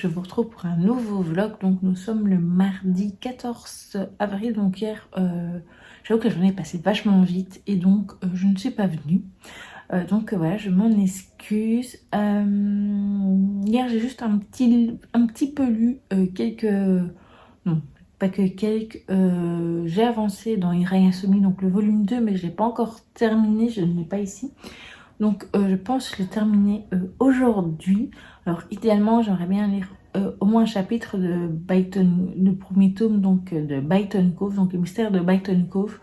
je vous retrouve pour un nouveau vlog. Donc nous sommes le mardi 14 avril, donc hier, j'avoue que la journée est passée vachement vite et donc je ne suis pas venue. Voilà, je m'en excuse. Hier j'ai juste un petit peu lu quelques... Non, pas que quelques... j'ai avancé dans Hirayasumi, donc le volume 2, mais je ne l'ai pas encore terminé, je ne l'ai pas ici. Donc je pense le terminer aujourd'hui. Alors idéalement j'aimerais bien lire au moins un chapitre de Byton, le premier tome donc de Byton Cove, donc le mystère de Byton Cove.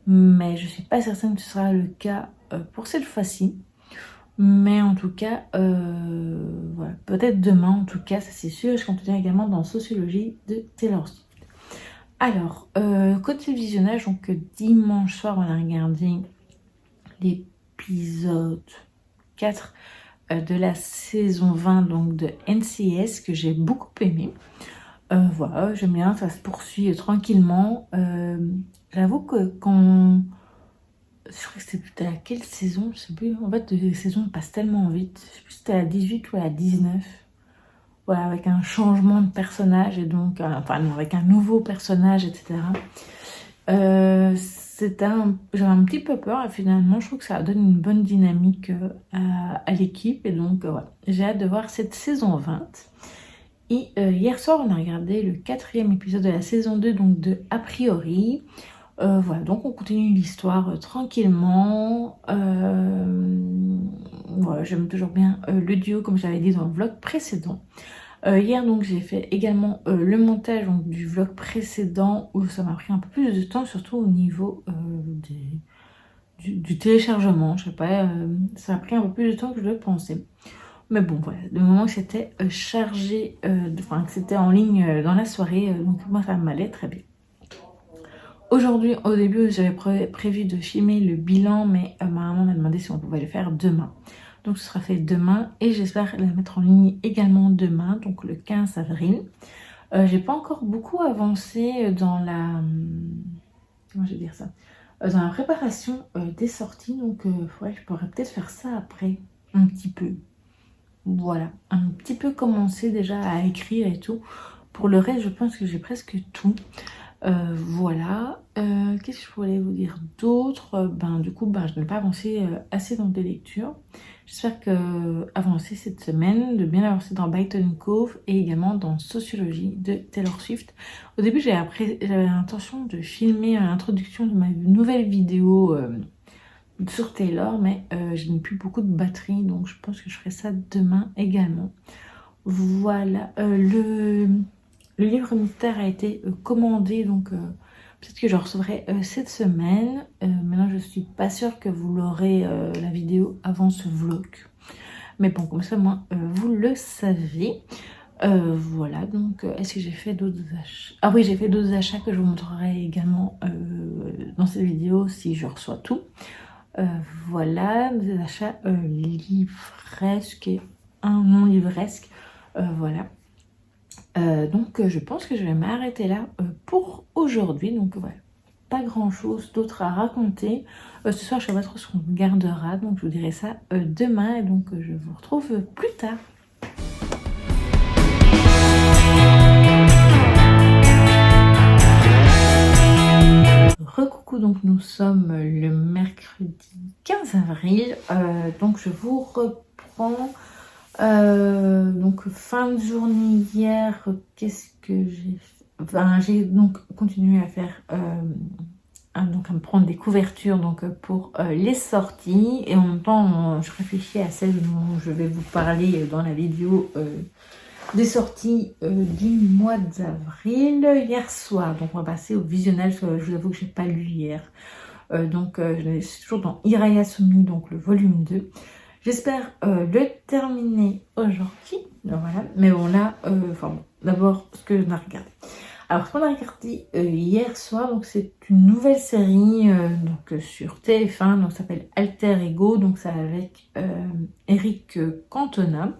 Mais je suis pas certaine que ce sera le cas pour cette fois-ci. Mais en tout cas, voilà, peut-être demain en tout cas, ça c'est sûr. Je continue également dans Sociologie de Taylor Swift. Alors, côté visionnage, donc dimanche soir on a regardé l'épisode 4 de la saison 20 donc de NCIS que j'ai beaucoup aimé. Voilà, j'aime bien, ça se poursuit tranquillement. J'avoue que quand... Je crois que c'était à quelle saison, je sais plus. En fait, les saisons passent tellement vite. Je sais plus si c'était à la 18 ou à la 19. Voilà, avec un changement de personnage et donc... enfin non, avec un nouveau personnage, etc. J'avais un petit peu peur et finalement je trouve que ça donne une bonne dynamique à l'équipe et donc voilà, j'ai hâte de voir cette saison 20. Et hier soir on a regardé le 4e épisode de la saison 2 donc de A priori. Voilà, donc on continue l'histoire tranquillement. Voilà, j'aime toujours bien le duo comme j'avais dit dans le vlog précédent. Hier donc j'ai fait également le montage donc, du vlog précédent où ça m'a pris un peu plus de temps, surtout au niveau du téléchargement. Je sais pas, ça a pris un peu plus de temps que je le pensais. Mais bon voilà, du moment que c'était chargé, enfin que c'était en ligne dans la soirée, donc moi ça m'allait très bien. Aujourd'hui, au début, j'avais prévu de filmer le bilan, mais ma maman m'a demandé si on pouvait le faire demain. Donc ce sera fait demain et j'espère la mettre en ligne également demain, donc le 15 avril. J'ai pas encore beaucoup avancé dans la... comment je vais dire ça, dans la préparation des sorties, donc ouais, je pourrais peut-être faire ça après, un petit peu. Voilà, un petit peu commencer déjà à écrire et tout. Pour le reste, je pense que j'ai presque tout. Voilà, qu'est-ce que je pourrais vous dire d'autre? Du coup, je n'ai pas avancé assez dans des lectures. J'espère que avancer cette semaine, de bien avancer dans Byton Cove et également dans Sociologie de Taylor Swift. Au début, j'avais l'intention de filmer l'introduction de ma nouvelle vidéo sur Taylor, mais je n'ai plus beaucoup de batterie, donc je pense que je ferai ça demain également. Voilà, le livre mystère a été commandé, donc peut-être que je recevrai cette semaine. Maintenant, je suis pas sûre que vous l'aurez la vidéo avant ce vlog. Mais bon, comme ça, moi, vous le savez. Voilà, donc est-ce que j'ai fait d'autres achats? Ah oui, j'ai fait d'autres achats que je vous montrerai également dans cette vidéo si je reçois tout. Voilà, des achats livresques et un non livresque. Voilà. Donc je pense que je vais m'arrêter là pour aujourd'hui. Donc voilà, pas grand chose d'autre à raconter. Ce soir je sais pas trop ce qu'on gardera, donc je vous dirai ça demain et donc je vous retrouve plus tard. Recoucou, donc nous sommes le mercredi 15 avril, donc je vous reprends. Donc fin de journée hier, qu'est-ce que j'ai fait? J'ai donc continué à faire à me prendre des couvertures donc pour les sorties et en même temps je réfléchis à celle dont je vais vous parler dans la vidéo des sorties du mois d'avril hier soir. Donc on va passer au visionnage. Je vous avoue que j'ai pas lu hier, je suis toujours dans Hirayasumi, donc le volume 2. J'espère le terminer aujourd'hui. Voilà. Mais bon là, d'abord ce que je n'ai regardé. Alors ce qu'on a regardé hier soir, donc c'est une nouvelle série sur TF1, donc ça s'appelle Alter Ego, donc c'est avec Eric Cantona.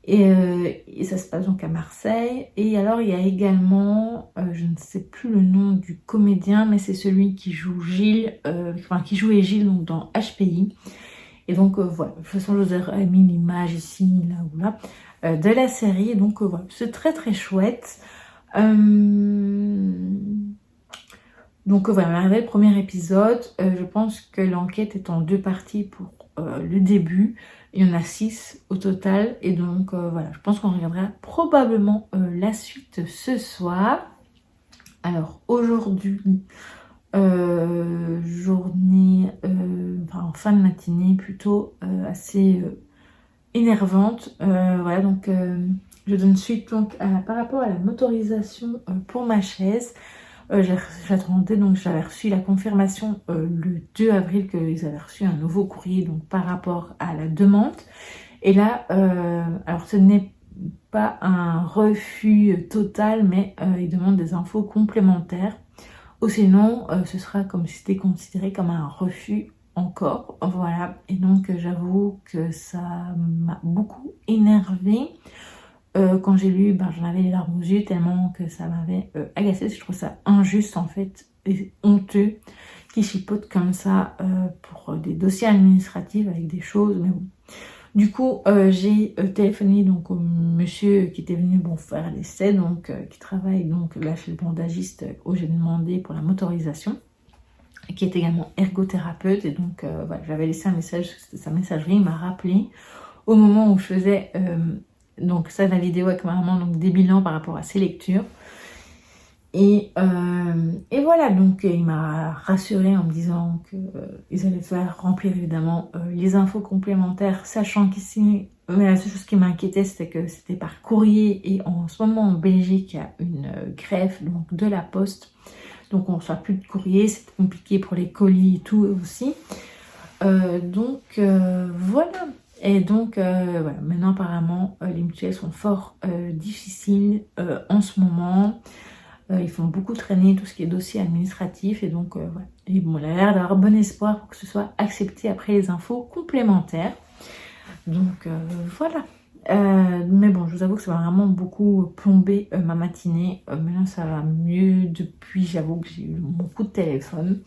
Et ça se passe donc à Marseille. Et alors il y a également, je ne sais plus le nom du comédien, mais c'est celui qui joue Gilles, qui jouait Gilles donc dans HPI. Et donc voilà, de toute façon je vous ai mis l'image ici, là ou là. de la série. Donc voilà, c'est très très chouette. Donc voilà, on est arrivé au premier épisode. Je pense que l'enquête est en 2 parties pour le début. Il y en a 6 au total. Et donc voilà, je pense qu'on regardera probablement la suite ce soir. Alors aujourd'hui, journée, enfin en fin de matinée plutôt assez énervante. Voilà, donc je donne suite donc par rapport à la motorisation pour ma chaise. J'attendais, donc j'avais reçu la confirmation le 2 avril qu'ils avaient reçu un nouveau courrier donc par rapport à la demande. Et là, alors ce n'est pas un refus total, mais ils demandent des infos complémentaires. Ou sinon, ce sera comme si c'était considéré comme un refus encore. Voilà. Et donc, j'avoue que ça m'a beaucoup énervée. Quand j'ai lu, j'en avais les larmes aux yeux tellement que ça m'avait agacée. Je trouve ça injuste en fait et honteux qui chipotent comme ça pour des dossiers administratifs avec des choses. Mais bon. Du coup, j'ai téléphoné donc au monsieur qui était venu faire l'essai, donc qui travaille donc là chez le bandagiste où j'ai demandé pour la motorisation, qui est également ergothérapeute. Et donc voilà, j'avais laissé un message, sa messagerie, il m'a rappelé au moment où je faisais donc ça, la vidéo avec ma maman, donc des bilans par rapport à ses lectures. Et voilà, donc il m'a rassurée en me disant qu'ils allaient faire remplir évidemment les infos complémentaires, sachant qu'ici, la seule chose qui m'inquiétait, c'était que c'était par courrier. Et en ce moment, en Belgique, il y a une grève donc, de la poste. Donc on ne reçoit plus de courrier, c'est compliqué pour les colis et tout aussi. Donc voilà. Et donc voilà, maintenant apparemment, les mutuelles sont fort difficiles en ce moment. Ils font beaucoup traîner tout ce qui est dossier administratif. Et donc voilà. Et bon, il a l'air d'avoir bon espoir pour que ce soit accepté après les infos complémentaires. Donc voilà. Mais bon, je vous avoue que ça va vraiment beaucoup plomber ma matinée. Maintenant ça va mieux depuis, j'avoue que j'ai eu mon coup de téléphone.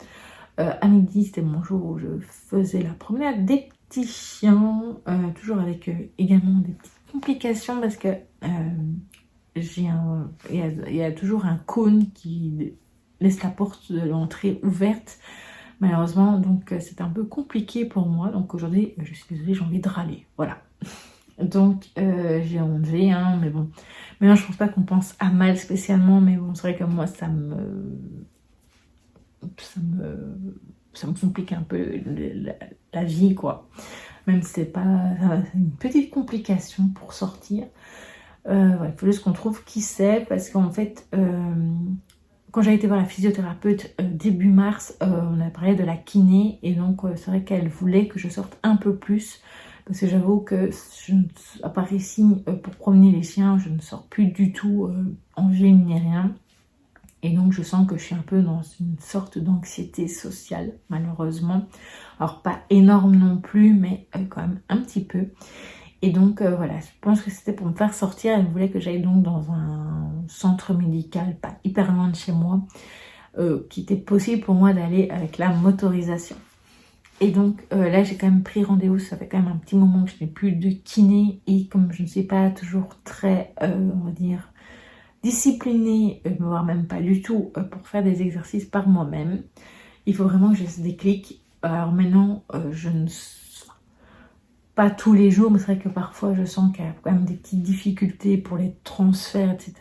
À midi, c'était mon jour où je faisais la promenade des petits chiens, toujours avec également des petites complications parce que il y a toujours un cône qui laisse la porte de l'entrée ouverte, malheureusement. Donc c'est un peu compliqué pour moi. Donc aujourd'hui, je suis désolée, j'ai envie de râler. Voilà. Donc j'ai enlevé, hein, mais bon. Maintenant, je pense pas qu'on pense à mal spécialement, mais bon, c'est vrai que moi, ça me complique un peu la vie, quoi. Même si c'est pas une petite complication pour sortir. Il faut juste qu'on trouve qui c'est, parce qu'en fait, quand j'ai été voir la physiothérapeute début mars, on a parlé de la kiné, et donc c'est vrai qu'elle voulait que je sorte un peu plus, parce que j'avoue que à part ici pour promener les chiens, je ne sors plus du tout en ville ni rien. Et donc je sens que je suis un peu dans une sorte d'anxiété sociale, malheureusement. Alors pas énorme non plus, mais quand même un petit peu. Et donc voilà, je pense que c'était pour me faire sortir. Elle voulait que j'aille donc dans un centre médical, pas hyper loin de chez moi, qui était possible pour moi d'aller avec la motorisation. Et donc là j'ai quand même pris rendez-vous, ça fait quand même un petit moment que je n'ai plus de kiné. Et comme je ne suis pas toujours très, on va dire, disciplinée, voire même pas du tout, pour faire des exercices par moi-même, il faut vraiment que j'ai ce déclic. Alors maintenant, je ne... Pas tous les jours, mais c'est vrai que parfois je sens qu'il y a quand même des petites difficultés pour les transferts, etc.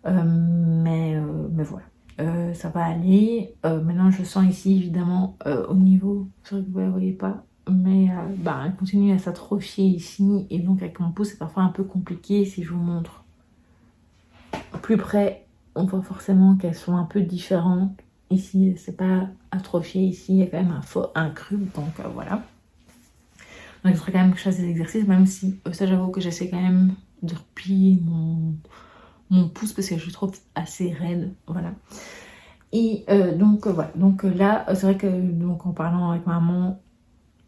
Mais voilà, ça va aller. Maintenant, je sens ici, évidemment, au niveau, c'est vrai que vous ne la voyez pas, mais elle continue à s'atrophier ici. Et donc, avec mon pouce, c'est parfois un peu compliqué. Si je vous montre plus près, on voit forcément qu'elles sont un peu différentes. Ici, c'est pas atrophié. Ici, il y a quand même un cru. Donc, voilà. Donc il faudrait quand même que je fasse des exercices, même si ça j'avoue que j'essaie quand même de replier mon pouce parce que je le trouve assez raide, voilà. Et donc voilà, donc là c'est vrai que donc en parlant avec maman,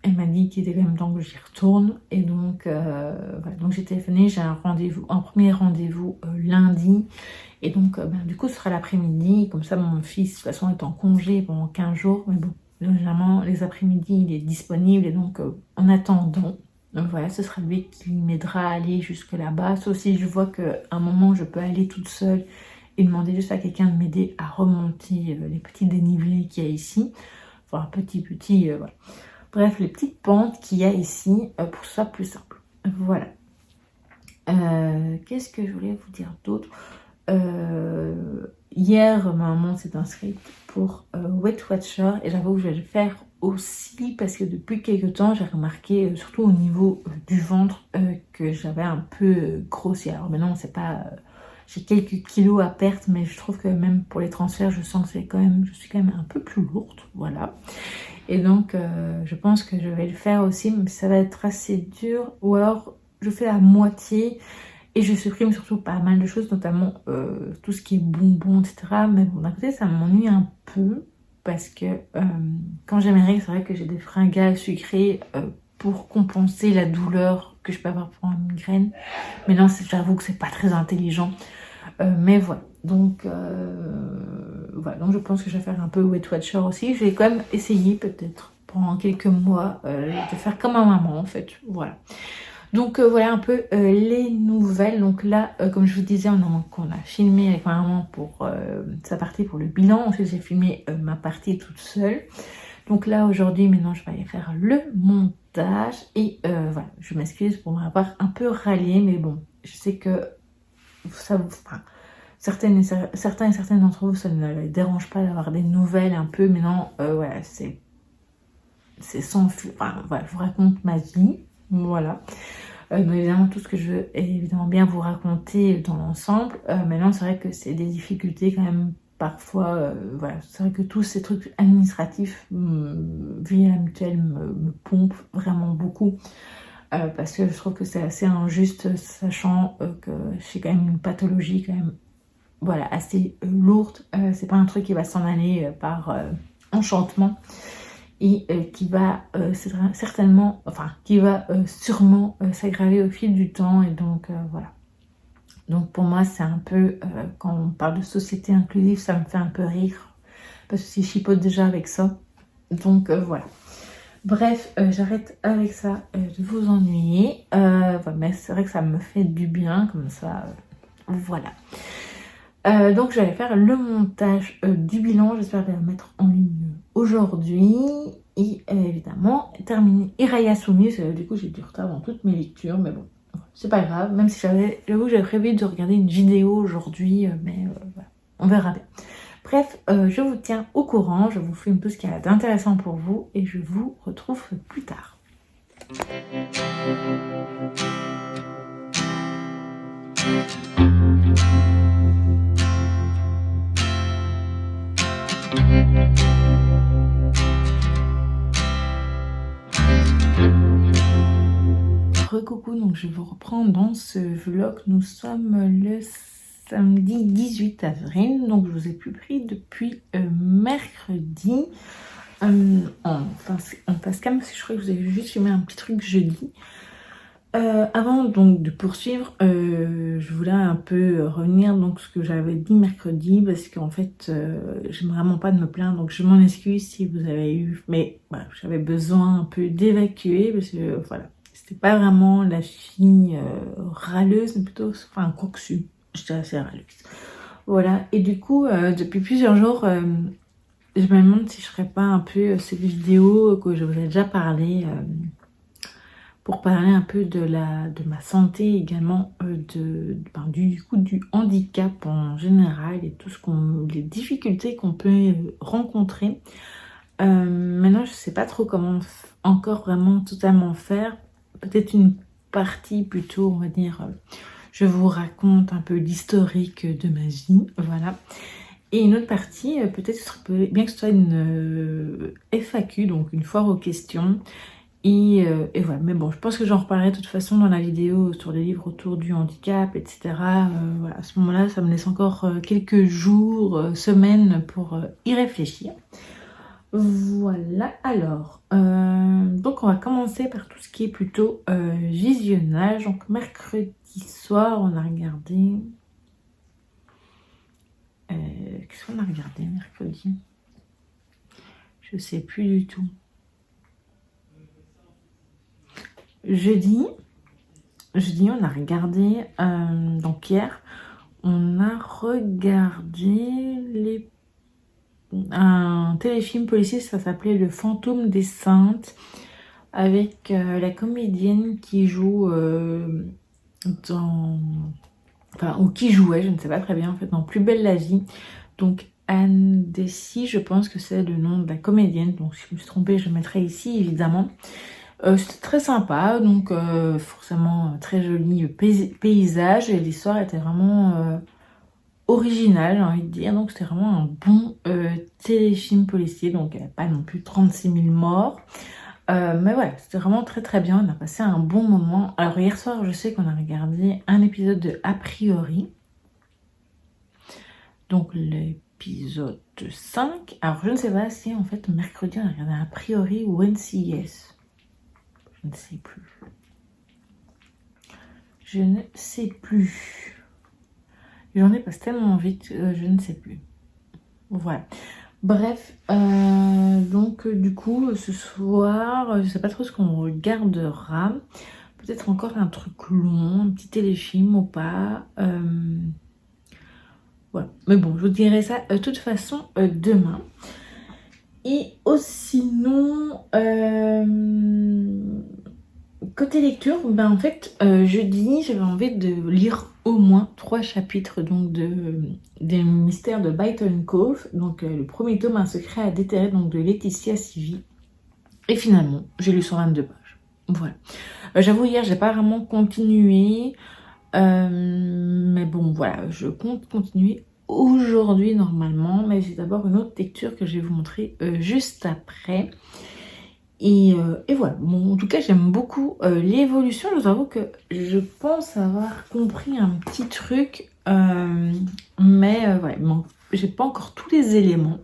elle m'a dit qu'il était quand même temps que j'y retourne. Et donc voilà, donc j'ai téléphoné, j'ai un premier rendez-vous lundi. Et donc du coup ce sera l'après-midi, comme ça mon fils de toute façon est en congé pendant 15 jours, mais bon. Généralement, les après-midi, il est disponible, et donc en attendant, Donc voilà, ce sera lui qui m'aidera à aller jusque là-bas. Sauf si je vois qu'à un moment, je peux aller toute seule et demander juste à quelqu'un de m'aider à remonter les petits dénivelés qu'il y a ici. Enfin, voilà. Bref, les petites pentes qu'il y a ici pour que ce soit plus simple. Voilà. Qu'est-ce que je voulais vous dire d'autre? Hier, ma maman s'est inscrite pour Weight Watcher et j'avoue que je vais le faire aussi parce que depuis quelques temps, j'ai remarqué, surtout au niveau du ventre, que j'avais un peu grossi. Alors maintenant, c'est pas... j'ai quelques kilos à perdre, mais je trouve que même pour les transferts, je sens que je suis quand même un peu plus lourde, voilà. Et donc, je pense que je vais le faire aussi, mais ça va être assez dur. Ou alors, je fais la moitié et je supprime surtout pas mal de choses, notamment tout ce qui est bonbons, etc. Mais bon, d'un côté, ça m'ennuie un peu parce que quand j'ai mes règles, c'est vrai que j'ai des fringales sucrées pour compenser la douleur que je peux avoir pour une migraine. Mais non, j'avoue que c'est pas très intelligent. Mais voilà. Donc, voilà. Donc, je pense que je vais faire un peu Weight Watcher aussi. Je vais quand même essayer peut-être pendant quelques mois de faire comme ma maman en fait. Voilà. Donc voilà un peu les nouvelles. Donc là, comme je vous disais, on a filmé avec ma maman pour sa partie pour le bilan. Ensuite, j'ai filmé ma partie toute seule. Donc là, aujourd'hui, maintenant, je vais aller faire le montage. Et voilà, je m'excuse pour m'avoir un peu rallié. Mais bon, je sais que ça vous... Enfin, certains et certaines d'entre vous, ça ne les dérange pas d'avoir des nouvelles un peu. Mais non, voilà, c'est sans... Enfin, voilà, je vous raconte ma vie. Voilà. Donc évidemment, tout ce que je veux est évidemment bien vous raconter dans l'ensemble. Maintenant, c'est vrai que c'est des difficultés quand même parfois. Voilà, c'est vrai que tous ces trucs administratifs via la mutuelle me pompent vraiment beaucoup. Parce que je trouve que c'est assez injuste, sachant que j'ai quand même une pathologie quand même voilà, assez lourde. C'est pas un truc qui va s'en aller par enchantement. Et qui va certainement, enfin, qui va sûrement s'aggraver au fil du temps. Et donc, voilà. Donc, pour moi, c'est un peu, quand on parle de société inclusive, ça me fait un peu rire. Parce que je chipote déjà avec ça. Donc, voilà. Bref, j'arrête avec ça de vous ennuyer. Mais c'est vrai que ça me fait du bien, comme ça. Voilà. Donc j'allais faire le montage du bilan, j'espère le mettre en ligne aujourd'hui et évidemment terminer Iraya Sumi, du coup j'ai du retard dans toutes mes lectures, mais bon, c'est pas grave, même si j'avoue que j'avais prévu de regarder une vidéo aujourd'hui, mais voilà, on verra bien. Bref, je vous tiens au courant, je vous filme tout ce qu'il y a d'intéressant pour vous et je vous retrouve plus tard. Recoucou, donc je vous reprends dans ce vlog. Nous sommes le samedi 18 avril, donc je vous ai plus pris depuis mercredi. En face cam, parce que je crois que vous avez juste filmé un petit truc jeudi. Avant donc de poursuivre, je voulais un peu revenir donc ce que j'avais dit mercredi parce qu'en fait j'aime vraiment pas de me plaindre, donc je m'en excuse si vous avez eu, mais voilà, j'avais besoin un peu d'évacuer parce que voilà, c'était pas vraiment la fille râleuse, mais plutôt enfin coxue, j'étais assez râleuse. Voilà, et du coup depuis plusieurs jours je me demande si je ferais pas un peu ces vidéos que je vous ai déjà parlé pour parler un peu de ma santé également, du handicap en général et tout les difficultés qu'on peut rencontrer. Maintenant, je sais pas trop comment encore vraiment totalement faire. Peut-être une partie plutôt, on va dire, je vous raconte un peu l'historique de ma vie, voilà. Et une autre partie, peut-être ce serait bien que ce soit une FAQ, donc une foire aux questions. Et voilà, mais bon, je pense que j'en reparlerai de toute façon dans la vidéo sur les livres autour du handicap, etc. Voilà, à ce moment-là, ça me laisse encore quelques jours, semaines pour y réfléchir. Voilà, alors, donc on va commencer par tout ce qui est plutôt visionnage. Donc mercredi soir, on a regardé... Qu'est-ce qu'on a regardé mercredi? Je sais plus du tout. Jeudi, on a regardé, donc hier, on a regardé un téléfilm policier, ça s'appelait Le Fantôme des Saintes, avec la comédienne qui joue ou qui jouait, je ne sais pas très bien, en fait, dans Plus belle la vie. Donc Anne Dessy, je pense que c'est le nom de la comédienne, donc si je me suis trompée, je mettrai ici, évidemment. C'était très sympa, donc forcément très joli paysage, et l'histoire était vraiment originale, j'ai envie de dire, donc c'était vraiment un bon téléfilm policier, donc il n'y avait pas non plus 36 000 morts. Mais voilà, c'était vraiment très très bien, on a passé un bon moment. Alors hier soir, je sais qu'on a regardé un épisode de A priori, donc l'épisode 5. Alors je ne sais pas si en fait mercredi on a regardé A priori ou NCIS. Je ne sais plus. Je ne sais plus. J'en ai passé tellement vite, je ne sais plus. Voilà. Bref, donc du coup, ce soir, je sais pas trop ce qu'on regardera. Peut-être encore un truc long, un petit téléfilm ou pas. Voilà. Mais bon, je vous dirai ça de toute façon demain. Et sinon, côté lecture, ben en fait, jeudi, j'avais envie de lire au moins 3 chapitres donc des mystères de Byton Cove. Donc le premier tome, Un secret à déterrer, donc de Laetitia Sivi. Et finalement, j'ai lu 122 pages. Voilà. J'avoue, hier, j'ai pas vraiment continué. Mais bon, voilà, je compte continuer aujourd'hui normalement. Mais j'ai d'abord une autre lecture que je vais vous montrer juste après. Et voilà, bon, en tout cas j'aime beaucoup l'évolution. Je vous avoue que je pense avoir compris un petit truc, mais ouais, bon, j'ai pas encore tous les éléments.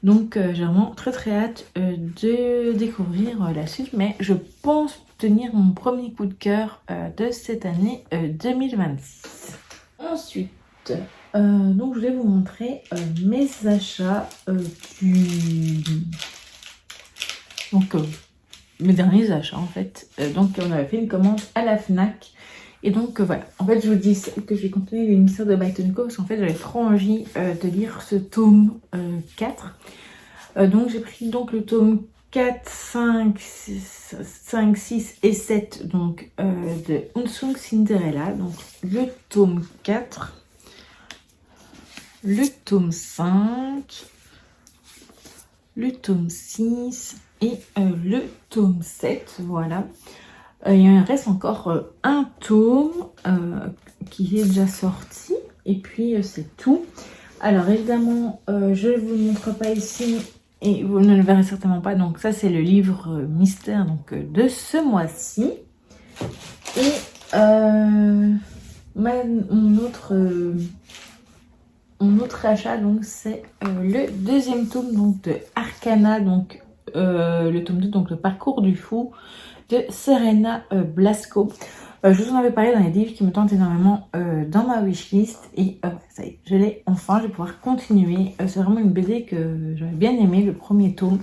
Donc j'ai vraiment très très hâte de découvrir la suite, mais je pense tenir mon premier coup de cœur de cette année 2026. Ensuite, donc je vais vous montrer mes achats donc mes derniers achats en fait. Donc on avait fait une commande à la Fnac. Et donc voilà, en fait je vous dis que je vais continuer les mystères de Byton Cove parce qu'en fait j'avais trop envie de lire ce tome 4. Donc j'ai pris donc le tome 4, 5, 6 et 7 donc de Unsung Cinderella. Donc le tome 4, le tome 5, le tome 6 et le tome 7, voilà. Il reste encore un tome qui est déjà sorti, et puis c'est tout. Alors évidemment, je ne vous le montre pas ici, et vous ne le verrez certainement pas, donc ça c'est le livre mystère donc, de ce mois-ci. Et mon autre achat, donc c'est le deuxième tome donc, de Arcana, donc le tome 2, donc le parcours du fou de Serena Blasco. Je vous en avais parlé dans les livres qui me tentent énormément dans ma wishlist, et ça y est, je l'ai enfin, je vais pouvoir continuer. C'est vraiment une BD que j'avais bien aimé, le premier tome.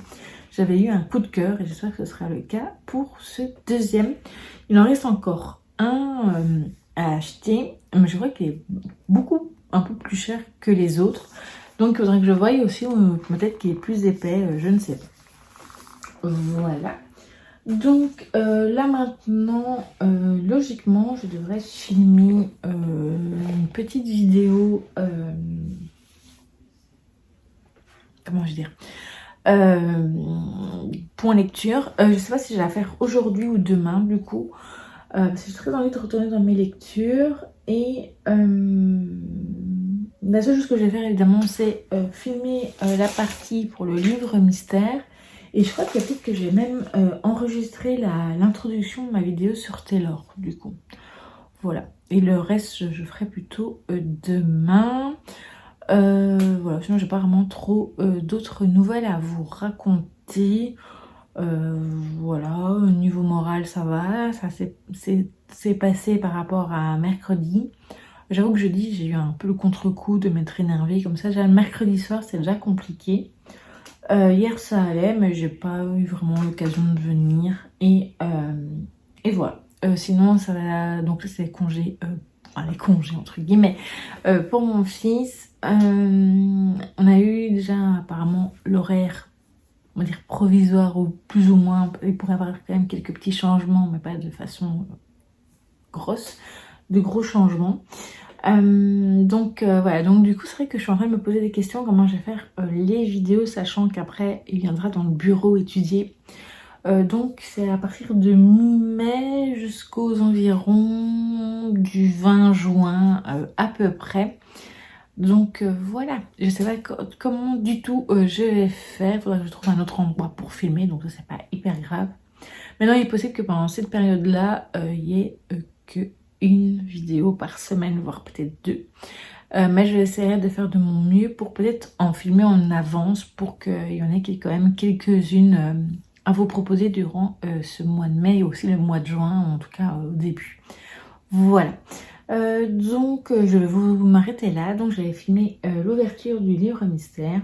J'avais eu un coup de cœur et j'espère que ce sera le cas pour ce deuxième. Il en reste encore un à acheter, mais je vois qu'il est un peu plus cher que les autres. Donc il faudrait que je voie aussi, peut-être qu'il est plus épais, je ne sais pas. Voilà. Donc là maintenant, logiquement, je devrais filmer une petite vidéo, comment je vais dire, point lecture. Je sais pas si je vais la faire aujourd'hui ou demain du coup, parce que j'ai très envie de retourner dans mes lectures. Et la seule chose que je vais faire évidemment, c'est filmer la partie pour le livre mystère. Et je crois qu'il y a peut-être que j'ai même enregistré l'introduction de ma vidéo sur Taylor, du coup. Voilà. Et le reste, je ferai plutôt demain. Voilà. Sinon, j'ai pas vraiment trop d'autres nouvelles à vous raconter. Voilà. Au niveau moral, ça va. Ça s'est passé par rapport à mercredi. J'avoue que jeudi, j'ai eu un peu le contre-coup de m'être énervée comme ça. Déjà, le mercredi soir, c'est déjà compliqué. Hier ça allait, mais j'ai pas eu vraiment l'occasion de venir, et Et voilà. Sinon, ça va... Donc là, c'est les congés, enfin, les congés entre guillemets. Pour mon fils, on a eu déjà apparemment l'horaire, on va dire provisoire ou plus ou moins. Il pourrait y avoir quand même quelques petits changements, mais pas de façon grosse, de gros changements. Donc voilà, donc du coup c'est vrai que je suis en train de me poser des questions, comment je vais faire les vidéos, sachant qu'après il viendra dans le bureau étudier. Donc c'est à partir de mi-mai jusqu'aux environs du 20 juin à peu près. Donc voilà, je sais pas comment du tout je vais faire. Il faudra que je trouve un autre endroit pour filmer, donc ça c'est pas hyper grave. Maintenant il est possible que pendant cette période-là, il y ait que une vidéo par semaine, voire peut-être deux. Mais je vais essayer de faire de mon mieux pour peut-être en filmer en avance pour qu'il y en ait quand même quelques-unes à vous proposer durant ce mois de mai et aussi le mois de juin, en tout cas au début. Voilà. Donc je vais vous m'arrêter là. Donc j'avais filmé l'ouverture du livre mystère,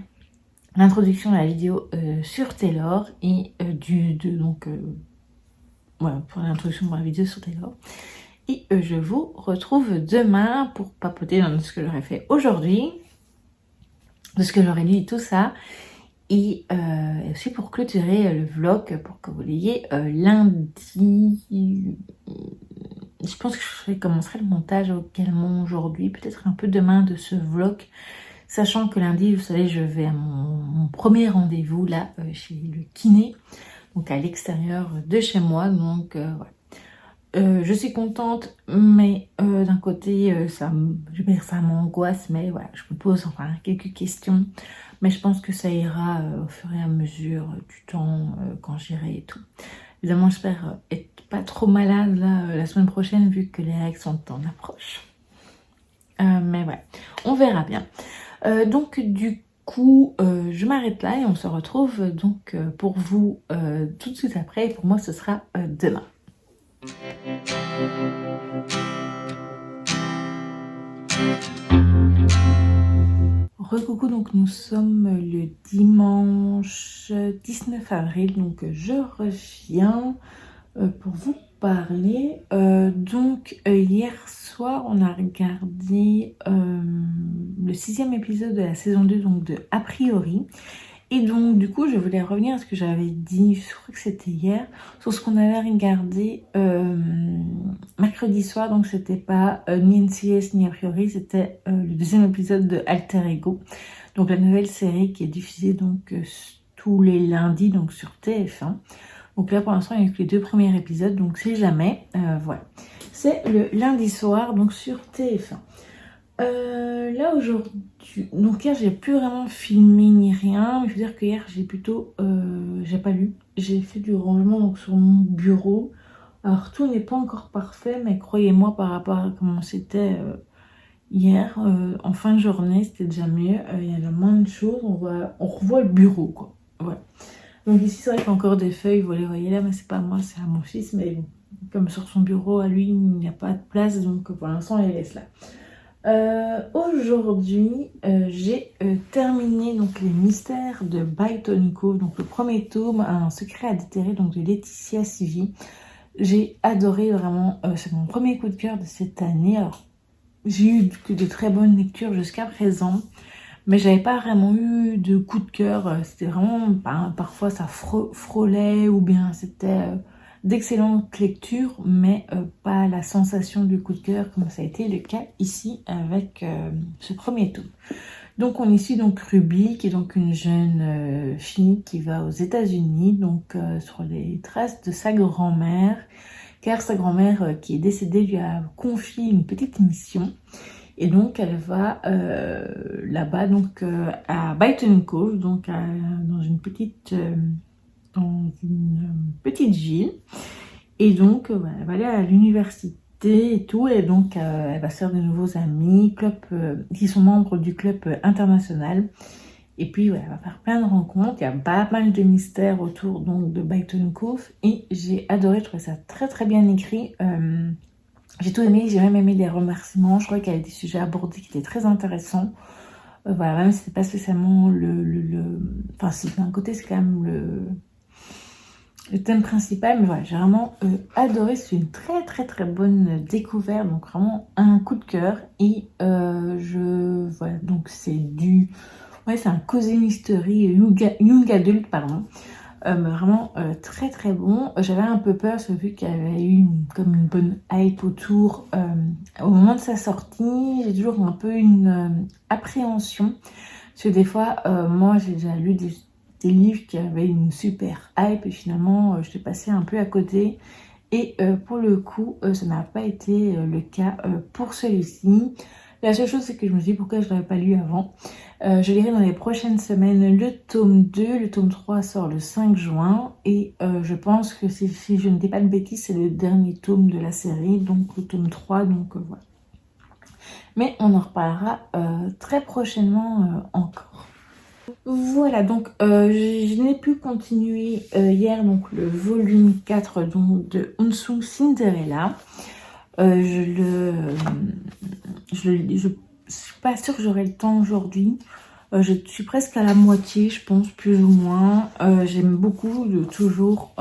l'introduction de la vidéo sur Taylor et voilà, pour l'introduction de la vidéo sur Taylor. Et je vous retrouve demain pour papoter dans ce que j'aurais fait aujourd'hui, de ce que j'aurais lu et tout ça. Et aussi pour clôturer le vlog, pour que vous l'ayez lundi. Je pense que je commencerai le montage également aujourd'hui, peut-être un peu demain de ce vlog. Sachant que lundi, vous savez, je vais à mon premier rendez-vous là, chez le kiné. Donc à l'extérieur de chez moi. Donc voilà. Je suis contente, mais d'un côté, je vais dire ça m'angoisse, mais voilà, je me pose enfin quelques questions. Mais je pense que ça ira au fur et à mesure du temps quand j'irai et tout. Évidemment, j'espère être pas trop malade là, la semaine prochaine, vu que les règles sont en approche. Mais ouais, on verra bien. Donc du coup, je m'arrête là et on se retrouve donc pour vous tout de suite après. Et pour moi, ce sera demain. Recoucou, donc nous sommes le dimanche 19 avril, donc je reviens pour vous parler. Hier soir, on a regardé le 6e épisode de la saison 2, donc de A priori. Et donc du coup je voulais revenir à ce que j'avais dit, je crois que c'était hier, sur ce qu'on avait regardé mercredi soir. Donc c'était pas ni NCIS ni A priori, c'était le 2e épisode de Alter Ego, donc la nouvelle série qui est diffusée donc tous les lundis donc sur TF1. Donc là pour l'instant il n'y a que les 2 premiers épisodes, donc si jamais, voilà. C'est le lundi soir donc sur TF1. Là aujourd'hui, donc hier j'ai plus vraiment filmé ni rien, mais je veux dire que hier j'ai plutôt, j'ai pas lu, j'ai fait du rangement donc sur mon bureau. Alors tout n'est pas encore parfait, mais croyez-moi par rapport à comment c'était hier, en fin de journée c'était déjà mieux. Il y a moins de choses, on revoit le bureau quoi, voilà. Donc ici c'est vrai qu'il y a encore des feuilles, vous les voyez là, mais c'est pas à moi, c'est à mon fils, mais bon, comme sur son bureau à lui il n'y a pas de place, donc pour l'instant on les laisse là. Aujourd'hui, j'ai terminé donc les mystères de Byton Cove, donc le premier tome, un secret à déterrer, donc de Laetitia Sivi. J'ai adoré vraiment, c'est mon premier coup de cœur de cette année. Alors, j'ai eu que de très bonnes lectures jusqu'à présent, mais j'avais pas vraiment eu de coup de cœur. C'était vraiment, parfois ça frôlait ou bien c'était d'excellentes lectures, mais pas la sensation du coup de cœur comme ça a été le cas ici avec ce premier tome. Donc on y suit donc Ruby, qui est donc une jeune fille qui va aux États-Unis, donc sur les traces de sa grand-mère, car sa grand-mère qui est décédée lui a confié une petite mission. Et donc elle va là-bas donc à Byton Cove, donc dans une petite ville. Et donc elle va aller à l'université et tout, et donc elle va se faire de nouveaux amis qui sont membres du club international. Et puis elle va faire plein de rencontres, il y a pas mal de mystères autour donc de Byton Cove, et j'ai adoré, je trouvais ça très très bien écrit. J'ai tout aimé, j'ai même aimé les remerciements, je trouvais qu'il y avait des sujets abordés qui étaient très intéressants. Voilà, même si c'est pas spécialement enfin si d'un côté c'est quand même le thème principal. Mais voilà, j'ai vraiment adoré. C'est une très bonne découverte. Donc vraiment un coup de cœur. Et voilà, donc c'est du... Ouais, c'est un cozy mystery young adult, pardon. Mais vraiment très bon. J'avais un peu peur, parce que vu qu'il y avait eu comme une bonne hype autour au moment de sa sortie, j'ai toujours un peu une appréhension. Parce que des fois, moi j'ai déjà lu des livres qui avaient une super hype et finalement je suis passée un peu à côté. Et pour le coup, ça n'a pas été le cas pour celui-ci. La seule chose, c'est que je me suis dit pourquoi je ne l'avais pas lu avant. Je lirai dans les prochaines semaines le tome 2. Le tome 3 sort le 5 juin. Et je pense que si je ne dis pas de bêtises, c'est le dernier tome de la série. Donc le tome 3, donc voilà. Mais on en reparlera très prochainement encore. Voilà, donc je n'ai pu continuer hier donc le volume 4 donc, de Unsung Cinderella. Je suis pas sûre que j'aurai le temps aujourd'hui. Je suis presque à la moitié, je pense, plus ou moins. J'aime beaucoup, toujours.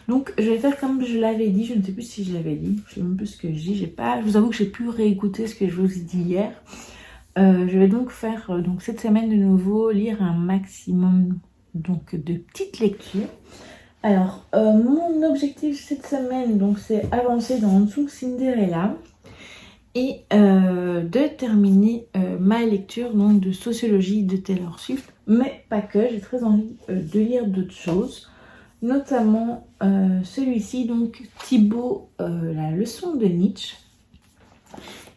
Donc, je vais faire comme je l'avais dit. Je ne sais plus si je l'avais dit. Je sais même plus ce que je dis. Je vous avoue que j'ai pu réécouter ce que je vous ai dit hier. Je vais donc faire cette semaine de nouveau lire un maximum donc de petites lectures. Alors, mon objectif cette semaine, donc, c'est avancer dans Unsung Cinderella et de terminer ma lecture donc, de sociologie de Taylor Swift, mais pas que, j'ai très envie de lire d'autres choses, notamment celui-ci, donc Thibaut, la leçon de Nietzsche,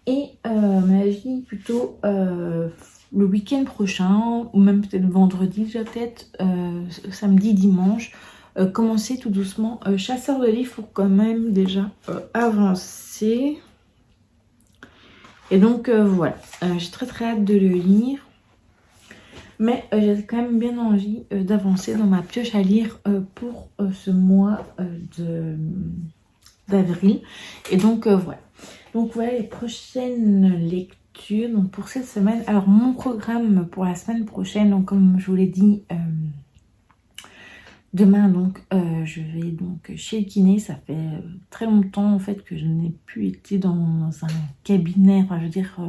et ma vie plutôt le week-end prochain, ou même peut-être vendredi, déjà peut-être samedi, dimanche, commencer tout doucement Chasseur de livres pour quand même déjà avancer. Et donc voilà, j'ai très hâte de le lire. Mais j'ai quand même bien envie d'avancer dans ma pioche à lire pour ce mois d'avril. Et donc voilà. Donc voilà les prochaines lectures donc pour cette semaine. Alors mon programme pour la semaine prochaine, donc comme je vous l'ai dit, demain donc je vais donc chez le kiné. Ça fait très longtemps en fait que je n'ai plus été dans un cabinet. Enfin je veux dire,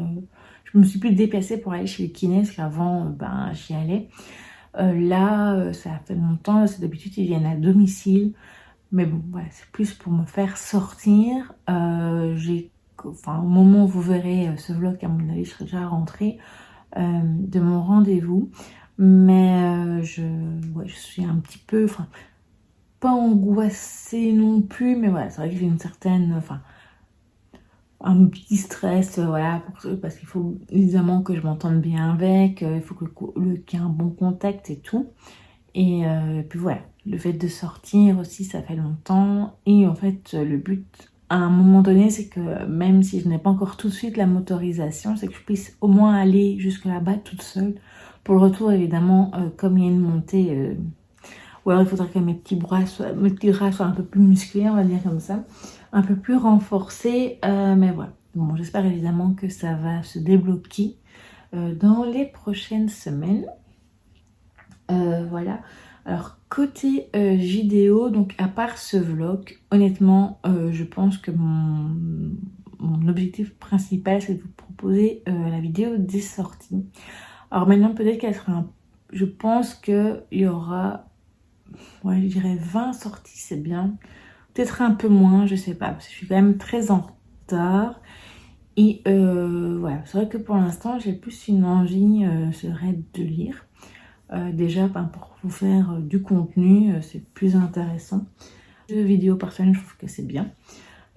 je me suis plus déplacée pour aller chez le kiné parce qu'avant j'y allais. Là ça fait longtemps. D'habitude ils viennent à domicile. Mais bon voilà, c'est plus pour me faire sortir. Au moment où vous verrez ce vlog, à mon avis je serai déjà rentrée de mon rendez-vous. Mais je suis un petit peu, pas angoissée non plus, mais voilà, c'est vrai que j'ai une certaine, un petit stress, voilà, parce qu'il faut évidemment que je m'entende bien avec, il faut qu'il y ait un bon contact et tout. Et puis voilà, le fait de sortir aussi, ça fait longtemps. Et en fait, le but, à un moment donné, c'est que même si je n'ai pas encore tout de suite la motorisation, c'est que je puisse au moins aller jusque là-bas toute seule. Pour le retour, évidemment, comme il y a une montée, ou alors il faudrait que mes petits bras soient un peu plus musclés, on va dire comme ça, un peu plus renforcés. Mais voilà, bon, j'espère évidemment que ça va se débloquer dans les prochaines semaines. Voilà. Alors côté vidéo, donc à part ce vlog, honnêtement, je pense que mon objectif principal, c'est de vous proposer la vidéo des sorties. Alors maintenant, peut-être qu'elle sera je pense qu'il y aura, ouais, je dirais 20 sorties, c'est bien. Peut-être un peu moins, je sais pas, parce que je suis quand même très en retard. Et voilà, c'est vrai que pour l'instant, j'ai plus une envie, serait de lire. Déjà, pour vous faire du contenu, c'est plus intéressant. 2 vidéos par semaine, je trouve que c'est bien.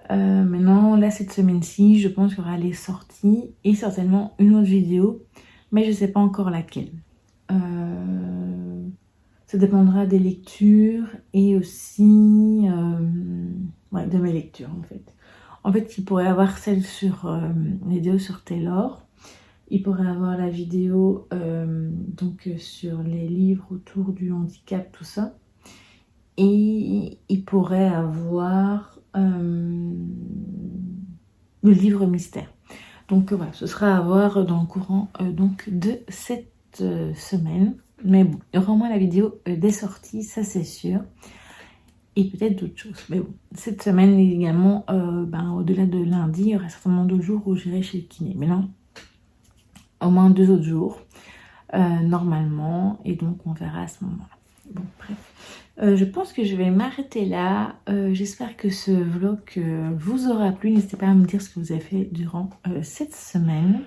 Maintenant, là, cette semaine-ci, je pense qu'il y aura les sorties et certainement une autre vidéo, mais je ne sais pas encore laquelle. Ça dépendra des lectures et aussi de mes lectures, en fait. En fait, il pourrait y avoir celle sur les vidéos sur Taylor. Il pourrait avoir la vidéo donc sur les livres autour du handicap, tout ça. Et il pourrait avoir le livre mystère. Donc voilà, ce sera à voir dans le courant donc de cette semaine. Mais bon, il y aura au moins la vidéo des sorties, ça c'est sûr. et peut-être d'autres choses. Mais bon, cette semaine également, au-delà de lundi, il y aura certainement d'autres jours où j'irai chez le kiné. Mais non, au moins 2 autres jours, normalement, et donc on verra à ce moment-là. Bon, bref. Je pense que je vais m'arrêter là. J'espère que ce vlog vous aura plu. N'hésitez pas à me dire ce que vous avez fait durant cette semaine.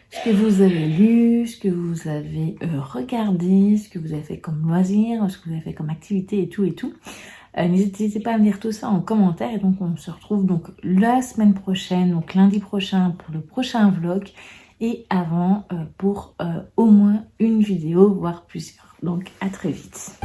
Ce que vous avez lu, ce que vous avez regardé, ce que vous avez fait comme loisir, ce que vous avez fait comme activité et tout et tout. N'hésitez pas à me dire tout ça en commentaire. Et donc on se retrouve donc la semaine prochaine, donc lundi prochain pour le prochain vlog. Et avant pour au moins une vidéo, voire plusieurs. Donc à très vite.